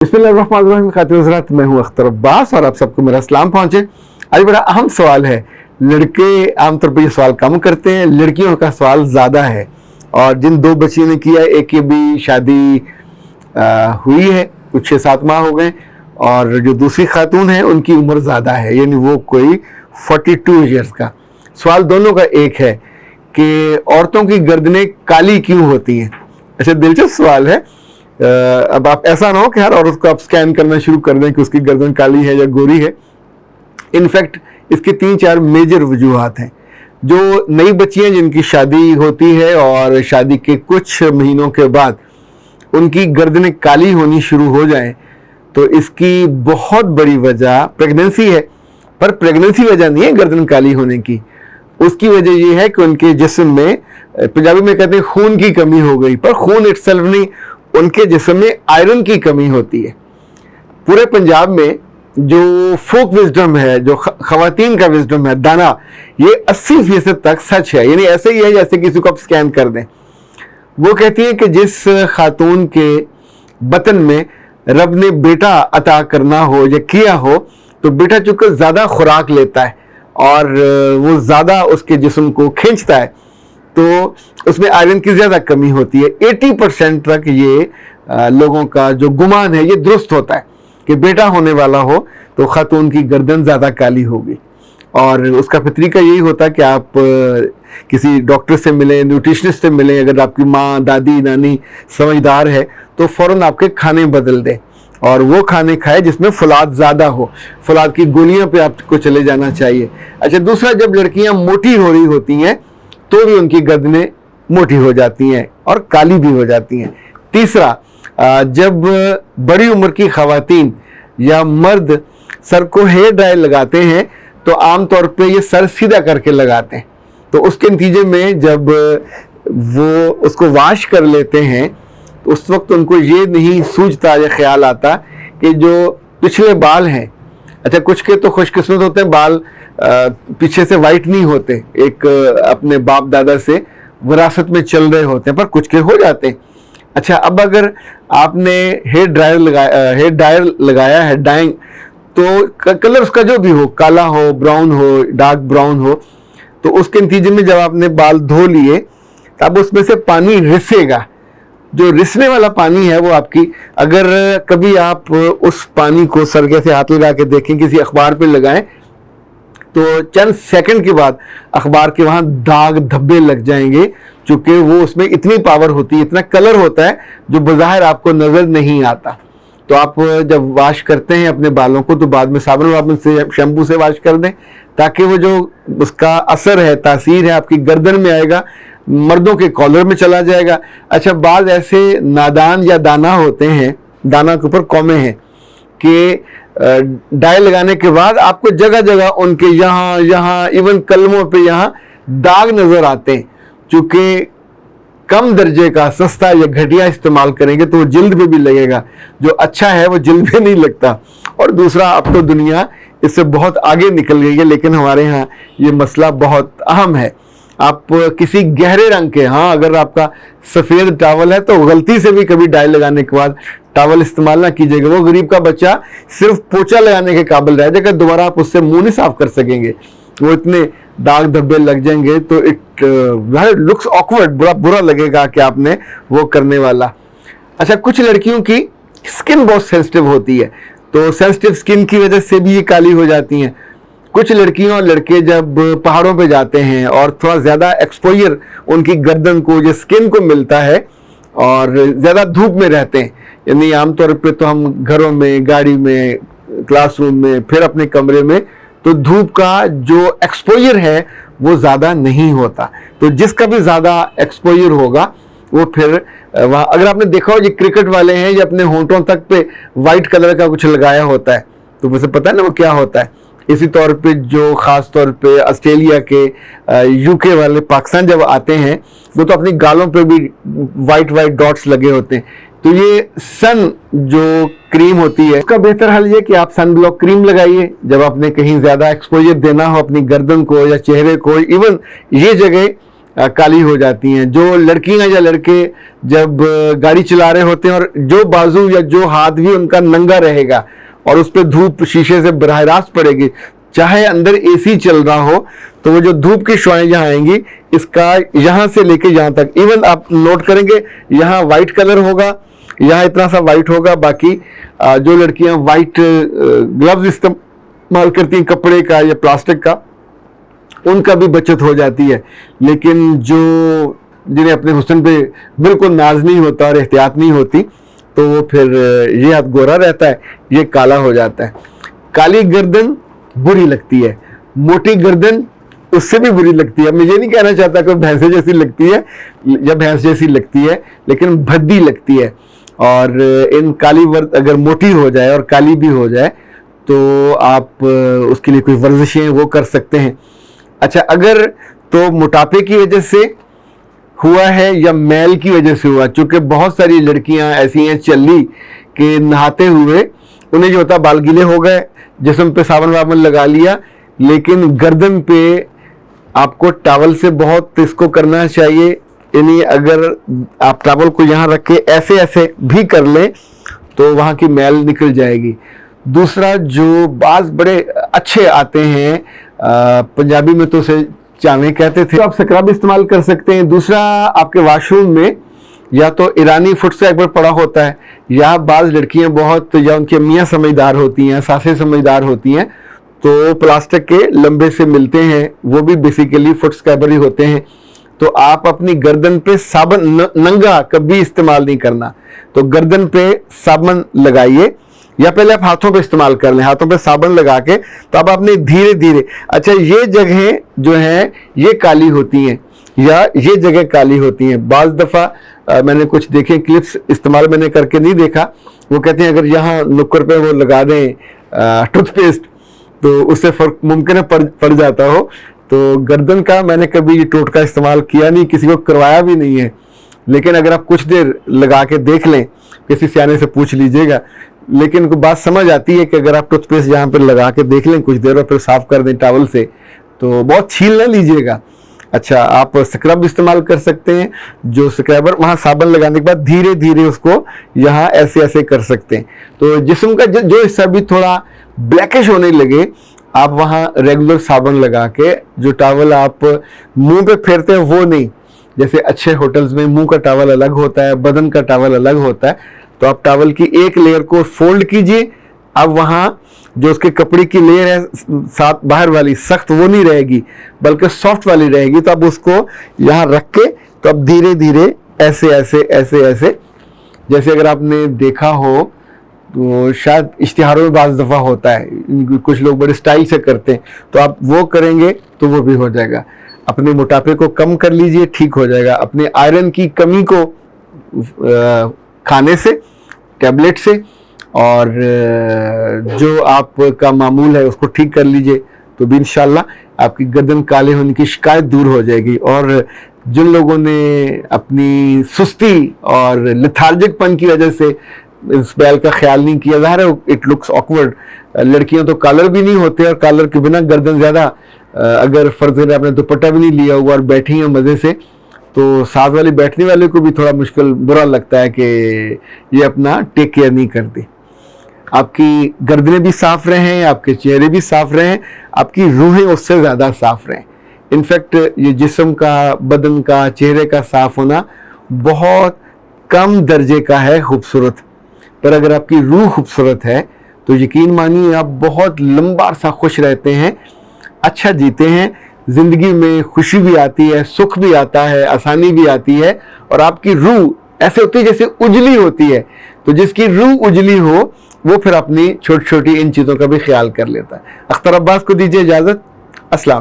बिस्मिल्लाहिर्रहमानिर्रहीम। खातिन हज़रात, मैं हूँ अख्तर अब्बास और आप सबको मेरा सलाम पहुँचे। आज बड़ा अहम सवाल है। लड़के आमतौर पर ये सवाल कम करते हैं, लड़कियों का सवाल ज़्यादा है। और जिन दो बच्चियों ने किया, एक की भी शादी हुई है, कुछ 6-7 माह हो गए, और जो दूसरी खातून है उनकी उम्र ज़्यादा है, यानी वो कोई 42 ईयर्स का। सवाल दोनों का एक है कि औरतों की गर्दनें काली क्यों होती हैं। अच्छा, दिलचस्प सवाल है। अब आप ऐसा ना हो कि हर औरत को आप स्कैन करना शुरू कर दें कि उसकी गर्दन काली है या गोरी है। इनफैक्ट इसके 3-4 मेजर वजूहात हैं। जो नई बच्चियां जिनकी शादी होती है और शादी के कुछ महीनों के बाद उनकी गर्दनें काली होनी शुरू हो जाएं, तो इसकी बहुत बड़ी वजह प्रेगनेंसी है। पर प्रेगनेंसी वजह नहीं है गर्दन काली होने की। उसकी वजह यह है कि उनके जिस्म में, पंजाबी में कहते हैं खून की कमी हो गई, पर खून इटसेल्फ नहीं, उनके जिस्म में आयरन की कमी होती है। पूरे पंजाब में जो फोक विजडम है, जो खवातीन का विजडम है, दाना, ये 80% तक सच है। यानी ऐसे ही है जैसे किसी को आप स्कैन कर दें। वो कहती है कि जिस खातून के बतन में रब ने बेटा अता करना हो या किया हो, तो बेटा चूंकि ज़्यादा खुराक लेता है और वो ज़्यादा उसके जिस्म को खींचता है, तो उसमें आयरन की ज़्यादा कमी होती है। 80% तक ये लोगों का जो गुमान है ये दुरुस्त होता है कि बेटा होने वाला हो तो खातून की गर्दन ज़्यादा काली होगी। और उसका फिर तरीका यही होता है कि आप किसी डॉक्टर से मिलें, न्यूट्रिशनिस्ट से मिलें। अगर आपकी माँ, दादी, नानी समझदार है तो फ़ौरन आपके खाने बदल दें और वो खाने खाए जिसमें फुलाद ज़्यादा हो। फुलाद की गोलियों पे आपको चले जाना चाहिए। अच्छा, दूसरा, जब लड़कियां मोटी हो रही होती हैं तो भी उनकी गर्दनें मोटी हो जाती हैं और काली भी हो जाती हैं। तीसरा, जब बड़ी उम्र की खवातीन या मर्द सर को हेयर ड्राई लगाते हैं तो आमतौर पे ये सर सीधा करके लगाते हैं, तो उसके नतीजे में जब वो उसको वॉश कर लेते हैं तो उस वक्त उनको ये नहीं सूझता या ख्याल आता कि जो पिछले बाल हैं, अच्छा कुछ के तो खुशकिस्मत होते हैं, बाल पीछे से वाइट नहीं होते, एक अपने बाप दादा से विरासत में चल रहे होते हैं, पर कुछ के हो जाते हैं। अच्छा, अब अगर आपने हेयर ड्रायर लगाया है, डाइंग, तो कलर उसका जो भी हो, काला हो, ब्राउन हो, डार्क ब्राउन हो, तो उसके नतीजे में जब आपने बाल धो लिए तब उसमें से पानी रिसेगा। जो रिसने वाला पानी है वो आपकी, अगर कभी आप उस पानी को सरके से हाथ लगा के देखें, किसी अखबार पे लगाएं, तो चंद सेकंड के बाद अखबार के वहां दाग धब्बे लग जाएंगे, क्योंकि वो उसमें इतनी पावर होती है, इतना कलर होता है जो बज़ाहिर आपको नजर नहीं आता। तो आप जब वॉश करते हैं अपने बालों को तो बाद में साबुन वाबुन से, शैम्पू से वॉश कर दें, ताकि वो जो उसका असर है, तासीर है, आपकी गर्दन में आएगा, मर्दों के कॉलर में चला जाएगा। अच्छा, बाद ऐसे नादान या दाना होते हैं, दाना के ऊपर कौमे हैं, कि डाई लगाने के बाद आपको जगह जगह उनके यहाँ इवन कलमों पे यहाँ दाग नजर आते हैं। चूंकि कम दर्जे का सस्ता या घटिया इस्तेमाल करेंगे तो वो जिल्द पे भी लगेगा, जो अच्छा है वो जिल्द पे नहीं लगता। और दूसरा, अब तो दुनिया इससे बहुत आगे निकल गई है, लेकिन हमारे यहाँ ये मसला बहुत अहम है। आप किसी गहरे रंग के, हाँ, अगर आपका सफ़ेद टावल है तो गलती से भी कभी डाई लगाने के बाद टावल इस्तेमाल ना कीजिएगा। वो गरीब का बच्चा सिर्फ पोछा लगाने के काबिल रह जाएगा, दोबारा आप उससे मुंह नहीं साफ कर सकेंगे, वो इतने दाग धब्बे लग जाएंगे। तो इट लुक्स ऑकवर्ड, बुरा लगेगा कि आपने वो करने वाला। अच्छा, कुछ लड़कियों की स्किन बहुत सेंसिटिव होती है, तो सेंसिटिव स्किन की वजह से भी ये काली हो जाती हैं। कुछ लड़कियां और लड़के जब पहाड़ों पे जाते हैं और थोड़ा ज़्यादा एक्सपोजर उनकी गर्दन को, जो स्किन को मिलता है, और ज़्यादा धूप में रहते हैं, यानी आमतौर पे तो हम घरों में, गाड़ी में, क्लासरूम में, फिर अपने कमरे में, तो धूप का जो एक्सपोजर है वो ज़्यादा नहीं होता। तो जिसका भी ज़्यादा एक्सपोजर होगा वो फिर वहाँ, अगर आपने देखा हो, ये क्रिकेट वाले हैं, ये अपने होंठों तक पे वाइट कलर का कुछ लगाया होता है, तो मुझे पता है ना वो क्या होता है। इसी तौर पे जो ख़ास तौर पे ऑस्ट्रेलिया के, यूके वाले पाकिस्तान जब आते हैं, वो तो अपनी गालों पे भी वाइट डॉट्स लगे होते हैं। तो ये सन जो क्रीम होती है, उसका बेहतर हल ये कि आप सन ब्लॉक क्रीम लगाइए जब आपने कहीं ज़्यादा एक्सपोजर देना हो अपनी गर्दन को या चेहरे को। इवन ये जगह काली हो जाती हैं। जो लड़कियां या लड़के जब गाड़ी चला रहे होते हैं और जो बाजू या जो हाथ भी उनका नंगा रहेगा और उस पर धूप शीशे से बराह रास्त पड़ेगी, चाहे अंदर एसी चल रहा हो, तो वो जो धूप की शुआएं यहाँ आएंगी, इसका यहाँ से लेके यहाँ तक, इवन आप नोट करेंगे यहाँ वाइट कलर होगा, यहाँ इतना सा वाइट होगा। बाकी जो लड़कियां वाइट ग्लव्स इस्तेमाल करती हैं कपड़े का या प्लास्टिक का, उनका भी बचत हो जाती है। लेकिन जो जिन्हें अपने हुस्न पे बिल्कुल नाज नहीं होता और एहतियात नहीं होती, तो वो फिर ये हाथ गोरा रहता है, ये काला हो जाता है। काली गर्दन बुरी लगती है, मोटी गर्दन उससे भी बुरी लगती है। मैं ये नहीं कहना चाहता कि भैंसे जैसी लगती है या भैंस जैसी लगती है, लेकिन भद्दी लगती है। और इन काली वर्द अगर मोटी हो जाए और काली भी हो जाए, तो आप उसके लिए कोई वर्जिशें वो कर सकते हैं। अच्छा, अगर तो मोटापे की वजह से हुआ है या मैल की वजह से हुआ, चूंकि बहुत सारी लड़कियां ऐसी हैं चल्ली के नहाते हुए उन्हें जो होता बाल गीले हो गए, जिस्म पे साबुन वाबुन लगा लिया, लेकिन गर्दन पे आपको टॉवल से बहुत इसको करना चाहिए। यानी अगर आप टॉवल को यहाँ रख के ऐसे ऐसे भी कर लें तो वहाँ की मैल निकल जाएगी। दूसरा, जो बाज बड़े अच्छे आते हैं, पंजाबी में तो उसे चावे कहते थे, तो आप स्क्रब इस्तेमाल कर सकते हैं। दूसरा, आपके वॉशरूम में या तो ईरानी फुट से एक बार पड़ा होता है, या बाज लड़कियां बहुत, या उनकी अम्मियाँ समझदार होती हैं, सासें समझदार होती हैं, तो प्लास्टिक के लंबे से मिलते हैं, वो भी बेसिकली फुट स्क्रबर ही होते हैं। तो आप अपनी गर्दन पे साबुन, नंगा कभी इस्तेमाल नहीं करना, तो गर्दन पे साबुन लगाइए, या पहले आप हाथों पे इस्तेमाल कर लें, हाथों पे साबुन लगा के, तो अब आपने धीरे धीरे, अच्छा ये जगह जो है ये काली होती हैं या ये जगह काली होती हैं। बाज़ दफ़ा मैंने कुछ देखे क्लिप्स, इस्तेमाल मैंने करके नहीं देखा, वो कहते हैं अगर यहाँ नुक्कड़ पे वो लगा दें टूथपेस्ट तो उससे फ़र्क मुमकिन है पड़ जाता हो। तो गर्दन का मैंने कभी ये टोटका इस्तेमाल किया नहीं, किसी को करवाया भी नहीं है, लेकिन अगर आप कुछ देर लगा के देख लें, किसी सियाने से पूछ लीजिएगा, लेकिन को बात समझ आती है कि अगर आप टूथपेस्ट यहाँ पर लगा के देख लें कुछ देर और फिर साफ कर दें टॉवल से, तो बहुत छील ना लीजिएगा। अच्छा, आप स्क्रब इस्तेमाल कर सकते हैं, जो स्क्रबर वहाँ साबुन लगाने के बाद धीरे धीरे उसको यहाँ ऐसे ऐसे कर सकते हैं। तो जिस्म का जो हिस्सा भी थोड़ा ब्लैकिश होने लगे, आप वहाँ रेगुलर साबुन लगा के, जो टॉवल आप मुंह पे फेरते हैं वो नहीं, जैसे अच्छे होटल्स में मुंह का टॉवल अलग होता है, बदन का टॉवल अलग होता है, तो आप टॉवल की एक लेयर को फोल्ड कीजिए। अब वहाँ जो उसके कपड़े की लेयर है साथ बाहर वाली सख्त, वो नहीं रहेगी बल्कि सॉफ्ट वाली रहेगी, तो आप उसको यहाँ रख के, तो अब धीरे धीरे ऐसे ऐसे ऐसे ऐसे, जैसे अगर आपने देखा हो तो शायद इश्तिहारों में बाज़ दफ़ा होता है, कुछ लोग बड़े स्टाइल से करते हैं, तो आप वो करेंगे तो वो भी हो जाएगा। अपने मोटापे को कम कर लीजिए, ठीक हो जाएगा। अपने आयरन की कमी को खाने से, टैबलेट से, और जो आपका मामूल है उसको ठीक कर लीजिए, तो भी इंशाल्लाह आपकी गर्दन काले होने की शिकायत दूर हो जाएगी। और जिन लोगों ने अपनी सुस्ती और लेथार्जिकपन की वजह से इस बैल का ख्याल नहीं किया, ज़ाहिर है इट लुक्स ऑकवर्ड। लड़कियों तो कॉलर भी नहीं होते, और कॉलर के बिना गर्दन ज़्यादा, अगर फर्ज करें आपने दुपट्टा भी नहीं लिया हुआ और बैठी हैं मज़े से, तो साथ वाले बैठने वाले को भी थोड़ा मुश्किल बुरा लगता है कि ये अपना टेक केयर नहीं करती। आपकी गर्दनें भी साफ रहें, आपके चेहरे भी साफ रहें, आपकी रूहें उससे ज़्यादा साफ रहें। इनफैक्ट ये जिस्म का, बदन का, चेहरे का साफ होना बहुत कम दर्जे का है खूबसूरत, पर अगर आपकी रूह खूबसूरत है तो यकीन मानिए आप बहुत लंबा अरसा खुश रहते हैं, अच्छा जीते हैं, ज़िंदगी में खुशी भी आती है, सुख भी आता है, आसानी भी आती है, और आपकी रूह ऐसे होती है जैसे उजली होती है। तो जिसकी रूह उजली हो वो फिर अपनी छोटी छोटी इन चीज़ों का भी ख्याल कर लेता है। अख्तर अब्बास को दीजिए इजाज़त। अस्सलाम।